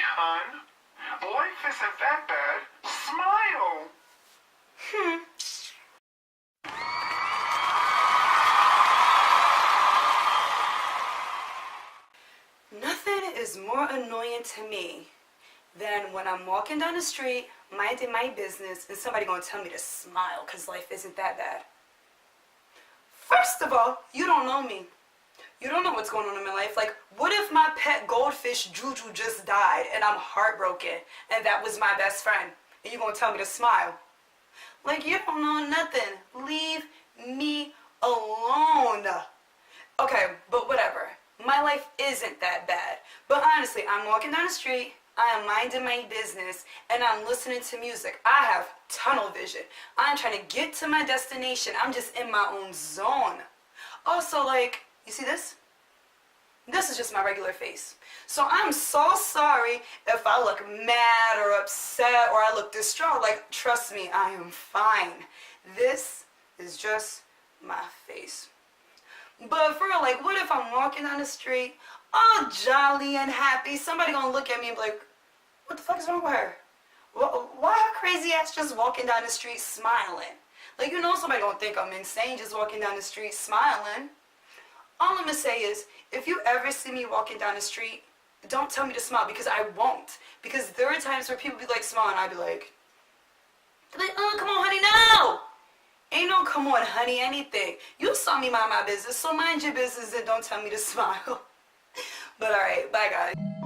hon. Life isn't that bad. Smile. Nothing is more annoying to me than when I'm walking down the street, minding my business, and somebody gonna tell me to smile because life isn't that bad. First of all, you don't know me. You don't know what's going on in my life. Like, what if my pet goldfish Juju just died and I'm heartbroken and that was my best friend and you gonna tell me to smile? Like, you don't know nothing. Leave me alone. Okay, but whatever. My life isn't that bad. But honestly, I'm walking down the street, I am minding my business, and I'm listening to music. I have tunnel vision. I'm trying to get to my destination. I'm just in my own zone. Also, like, you see this? This is just my regular face. So I'm so sorry if I look mad or upset or I look distraught. Like, trust me, I am fine. This is just my face. But for real, like, what if I'm walking down the street, all jolly and happy, somebody gonna look at me and be like, what the fuck is wrong with her? Why her crazy ass just walking down the street smiling? Like, you know somebody gonna think I'm insane just walking down the street smiling. All I'm gonna say is, if you ever see me walking down the street, don't tell me to smile, because I won't. Because there are times where people be like, smile, and I'd be like, oh, come on, honey, no! Ain't no come on, honey, anything. You saw me mind my business, so mind your business and don't tell me to smile. But alright, bye guys.